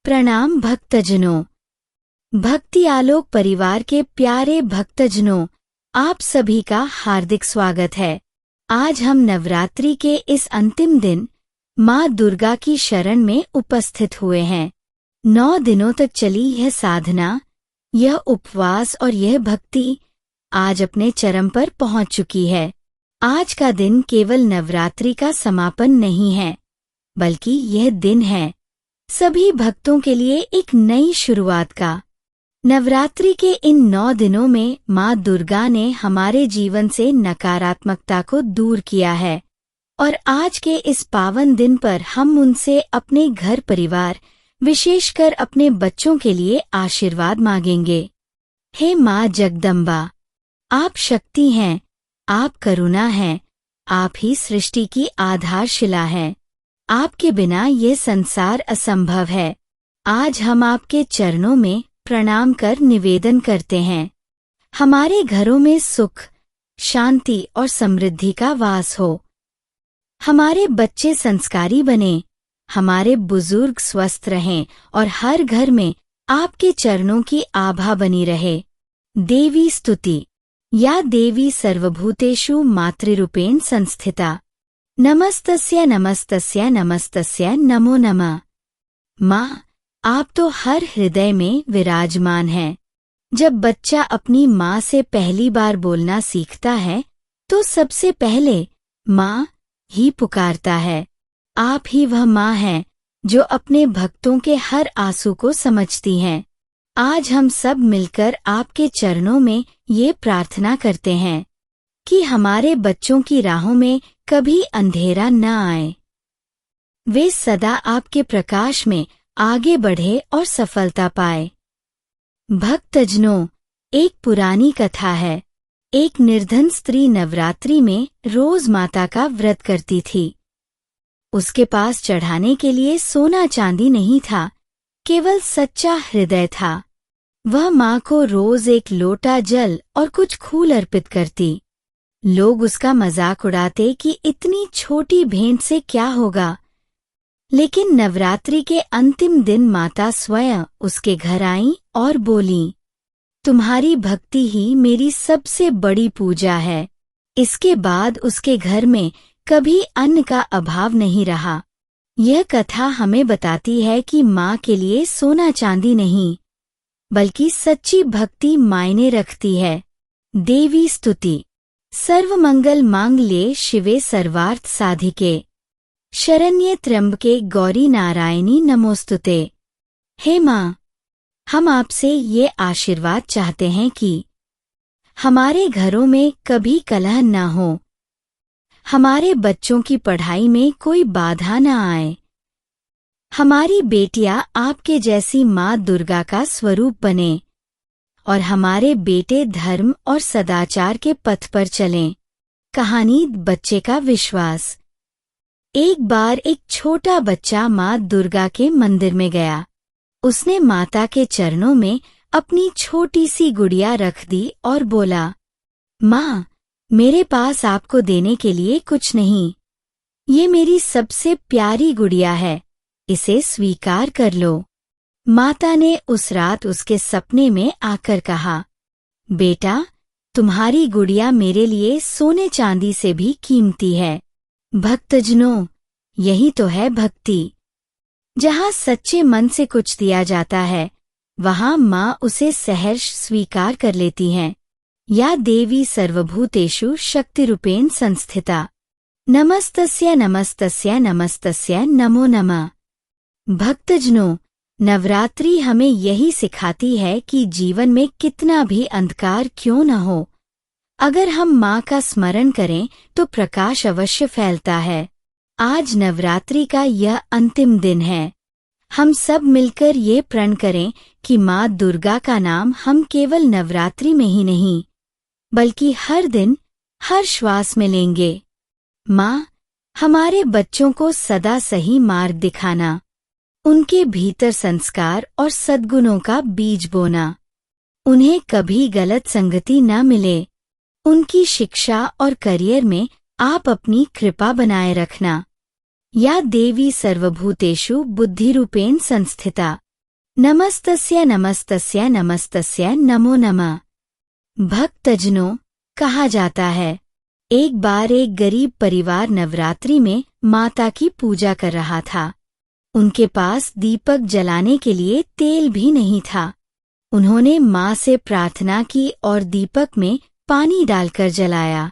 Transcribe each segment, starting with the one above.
प्रणाम भक्तजनों। भक्ति आलोक परिवार के प्यारे भक्तजनों, आप सभी का हार्दिक स्वागत है। आज हम नवरात्रि के इस अंतिम दिन माँ दुर्गा की शरण में उपस्थित हुए हैं। 9 दिनों तक चली यह साधना, यह उपवास और यह भक्ति आज अपने चरम पर पहुंच चुकी है। आज का दिन केवल नवरात्रि का समापन नहीं है, बल्कि यह दिन है सभी भक्तों के लिए एक नई शुरुआत का। नवरात्रि के इन 9 दिनों में माँ दुर्गा ने हमारे जीवन से नकारात्मकता को दूर किया है और आज के इस पावन दिन पर हम उनसे अपने घर परिवार, विशेषकर अपने बच्चों के लिए आशीर्वाद मांगेंगे। हे माँ जगदम्बा, आप शक्ति हैं, आप करुणा हैं, आप ही सृष्टि की आधारशिला हैं। आपके बिना ये संसार असंभव है। आज हम आपके चरणों में प्रणाम कर निवेदन करते हैं, हमारे घरों में सुख, शांति और समृद्धि का वास हो। हमारे बच्चे संस्कारी बने, हमारे बुजुर्ग स्वस्थ रहें और हर घर में आपके चरणों की आभा बनी रहे। देवी स्तुति। या देवी सर्वभूतेषु मातृरूपेण संस्थिता, नमस्तस्य नमस्तस्य नमस्तस्य नमो नमः। माँ, आप तो हर हृदय में विराजमान हैं। जब बच्चा अपनी माँ से पहली बार बोलना सीखता है तो सबसे पहले माँ ही पुकारता है। आप ही वह माँ हैं जो अपने भक्तों के हर आंसू को समझती हैं। आज हम सब मिलकर आपके चरणों में ये प्रार्थना करते हैं कि हमारे बच्चों की राहों में कभी अंधेरा न आए। वे सदा आपके प्रकाश में आगे बढ़े और सफलता पाए। भक्तजनों, एक पुरानी कथा है। एक निर्धन स्त्री नवरात्रि में रोज माता का व्रत करती थी। उसके पास चढ़ाने के लिए सोना चांदी नहीं था, केवल सच्चा हृदय था। वह माँ को रोज एक लोटा जल और कुछ फूल अर्पित करती। लोग उसका मजाक उड़ाते कि इतनी छोटी भेंट से क्या होगा, लेकिन नवरात्रि के अंतिम दिन माता स्वयं उसके घर आईं और बोलीं, तुम्हारी भक्ति ही मेरी सबसे बड़ी पूजा है। इसके बाद उसके घर में कभी अन्न का अभाव नहीं रहा। यह कथा हमें बताती है कि माँ के लिए सोना चांदी नहीं, बल्कि सच्ची भक्ति मायने रखती है। देवी स्तुति। सर्वमंगल मांगल्ये शिवे सर्वार्थ साधिके, शरण्ये त्र्यंबके गौरी नारायणी नमोस्तुते। हे माँ, हम आपसे ये आशीर्वाद चाहते हैं कि हमारे घरों में कभी कलह न हो, हमारे बच्चों की पढ़ाई में कोई बाधा न आए, हमारी बेटियां आपके जैसी माँ दुर्गा का स्वरूप बने और हमारे बेटे धर्म और सदाचार के पथ पर चलें। कहानी बच्चे का विश्वास। एक बार एक छोटा बच्चा माँ दुर्गा के मंदिर में गया। उसने माता के चरणों में अपनी छोटी सी गुड़िया रख दी और बोला, माँ, मेरे पास आपको देने के लिए कुछ नहीं। ये मेरी सबसे प्यारी गुड़िया है, इसे स्वीकार कर लो। माता ने उस रात उसके सपने में आकर कहा, बेटा, तुम्हारी गुड़िया मेरे लिए सोने चांदी से भी कीमती है। भक्तजनों, यही तो है भक्ति। जहाँ सच्चे मन से कुछ दिया जाता है, वहाँ माँ उसे सहर्ष स्वीकार कर लेती हैं। या देवी सर्वभूतेषु शक्तिरूपेण संस्थिता, नमस्तस्य नमस्तस्य नमस्तस्य नमो नमः। भक्तजनों, नवरात्रि हमें यही सिखाती है कि जीवन में कितना भी अंधकार क्यों न हो, अगर हम माँ का स्मरण करें तो प्रकाश अवश्य फैलता है। आज नवरात्रि का यह अंतिम दिन है। हम सब मिलकर ये प्रण करें कि माँ दुर्गा का नाम हम केवल नवरात्रि में ही नहीं, बल्कि हर दिन, हर श्वास में लेंगे। माँ, हमारे बच्चों को सदा सही मार्ग दिखाना, उनके भीतर संस्कार और सद्गुणों का बीज बोना, उन्हें कभी गलत संगति न मिले। उनकी शिक्षा और करियर में आप अपनी कृपा बनाए रखना। या देवी सर्वभूतेषु बुद्धिरूपेण संस्थिता, नमस्तस्य नमस्तस्य नमस्तस्य नमो नमः। भक्तजनों, कहा जाता है, एक बार एक गरीब परिवार नवरात्रि में माता की पूजा कर रहा था। उनके पास दीपक जलाने के लिए तेल भी नहीं था। उन्होंने माँ से प्रार्थना की और दीपक में पानी डालकर जलाया।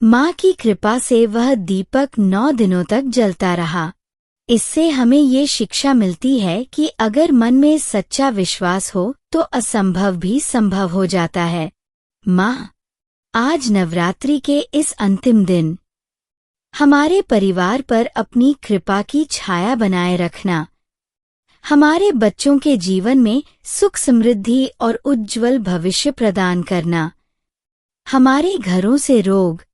माँ की कृपा से वह दीपक 9 दिनों तक जलता रहा। इससे हमें ये शिक्षा मिलती है कि अगर मन में सच्चा विश्वास हो तो असंभव भी संभव हो जाता है। माँ, आज नवरात्रि के इस अंतिम दिन हमारे परिवार पर अपनी कृपा की छाया बनाए रखना। हमारे बच्चों के जीवन में सुख समृद्धि और उज्ज्वल भविष्य प्रदान करना। हमारे घरों से रोग,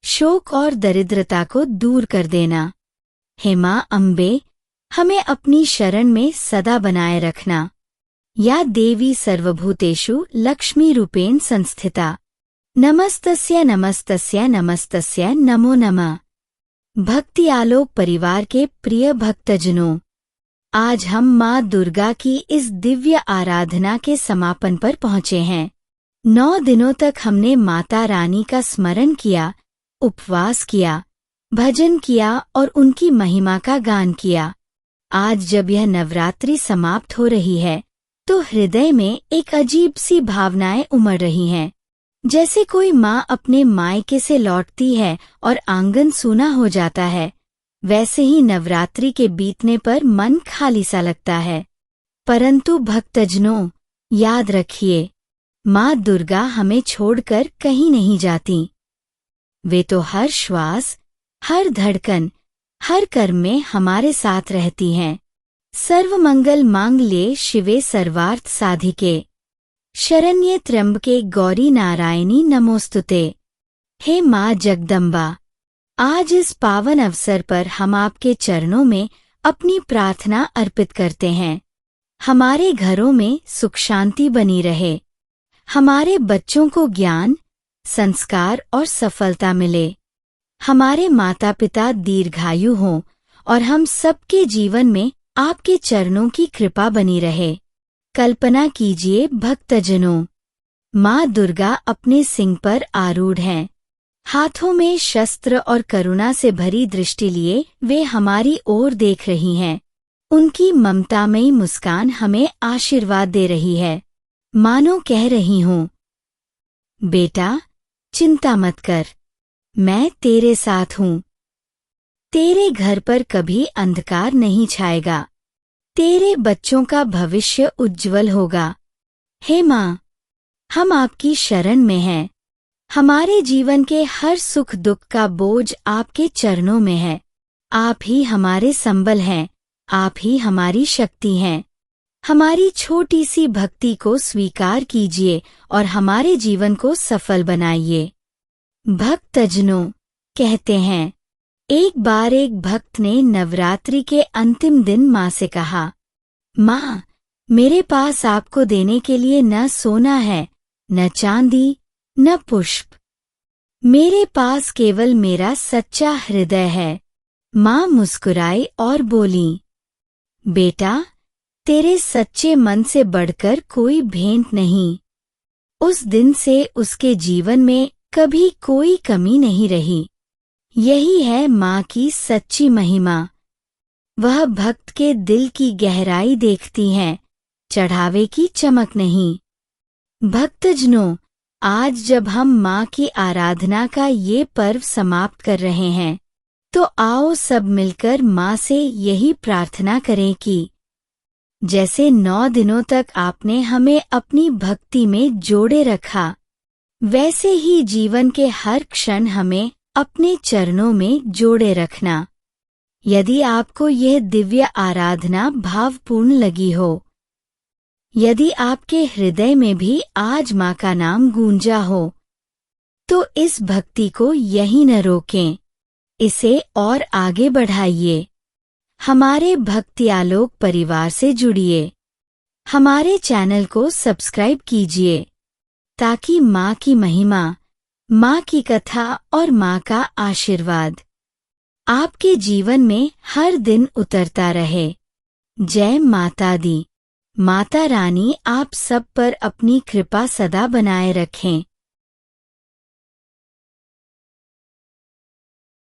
शोक और दरिद्रता को दूर कर देना। हे माँ अम्बे, हमें अपनी शरण में सदा बनाए रखना। या देवी सर्वभूतेषु लक्ष्मी रूपेण संस्थिता। नमस्तस्य नमस्तस्य नमस्तस्य नमो नमः। भक्ति आलोक परिवार के प्रिय भक्तजनों, आज हम माँ दुर्गा की इस दिव्य आराधना के समापन पर पहुँचे हैं। 9 दिनों तक हमने माता रानी का स्मरण किया, उपवास किया, भजन किया और उनकी महिमा का गान किया। आज जब यह नवरात्रि समाप्त हो रही है तो हृदय में एक अजीब सी भावनाएं उमड़ रही हैं। जैसे कोई माँ अपने मायके से लौटती है और आंगन सूना हो जाता है, वैसे ही नवरात्रि के बीतने पर मन खाली सा लगता है। परंतु भक्तजनों, याद रखिए, माँ दुर्गा हमें छोड़कर कहीं नहीं जाती। वे तो हर श्वास, हर धड़कन, हर कर्म में हमारे साथ रहती हैं। सर्वमंगल मांगल्ये शिवे सर्वार्थ साधिके, शरण्ये त्र्यंबके गौरी नारायणी नमोस्तुते। हे माँ जगदम्बा, आज इस पावन अवसर पर हम आपके चरणों में अपनी प्रार्थना अर्पित करते हैं। हमारे घरों में सुख शांति बनी रहे। हमारे बच्चों को ज्ञान, संस्कार और सफलता मिले। हमारे माता पिता दीर्घायु हों और हम सबके जीवन में आपके चरणों की कृपा बनी रहे। कल्पना कीजिए भक्तजनों, माँ दुर्गा अपने सिंह पर आरूढ़ हैं। हाथों में शस्त्र और करुणा से भरी दृष्टि लिए वे हमारी ओर देख रही हैं। उनकी ममतामयी मुस्कान हमें आशीर्वाद दे रही है, मानो कह रही हूँ, बेटा चिंता मत कर, मैं तेरे साथ हूँ। तेरे घर पर कभी अंधकार नहीं छाएगा। तेरे बच्चों का भविष्य उज्जवल होगा। हे माँ, हम आपकी शरण में हैं। हमारे जीवन के हर सुख दुख का बोझ आपके चरणों में है। आप ही हमारे संबल हैं, आप ही हमारी शक्ति हैं। हमारी छोटी सी भक्ति को स्वीकार कीजिए और हमारे जीवन को सफल बनाइए। भक्तजनों, कहते हैं, एक बार एक भक्त ने नवरात्रि के अंतिम दिन माँ से कहा, माँ, मेरे पास आपको देने के लिए न सोना है, न चांदी, न पुष्प। मेरे पास केवल मेरा सच्चा हृदय है। माँ मुस्कुराई और बोली, बेटा, तेरे सच्चे मन से बढ़कर कोई भेंट नहीं। उस दिन से उसके जीवन में कभी कोई कमी नहीं रही। यही है माँ की सच्ची महिमा। वह भक्त के दिल की गहराई देखती हैं, चढ़ावे की चमक नहीं। भक्तजनों, आज जब हम माँ की आराधना का ये पर्व समाप्त कर रहे हैं, तो आओ सब मिलकर माँ से यही प्रार्थना करें कि जैसे 9 दिनों तक आपने हमें अपनी भक्ति में जोड़े रखा, वैसे ही जीवन के हर क्षण हमें अपने चरणों में जोड़े रखना। यदि आपको यह दिव्य आराधना भावपूर्ण लगी हो, यदि आपके हृदय में भी आज माँ का नाम गूंजा हो, तो इस भक्ति को यहीं न रोकें, इसे और आगे बढ़ाइए। हमारे भक्ति आलोक परिवार से जुड़िए। हमारे चैनल को सब्सक्राइब कीजिए ताकि माँ की महिमा, माँ की कथा और माँ का आशीर्वाद आपके जीवन में हर दिन उतरता रहे। जय माता दी। माता रानी आप सब पर अपनी कृपा सदा बनाए रखें।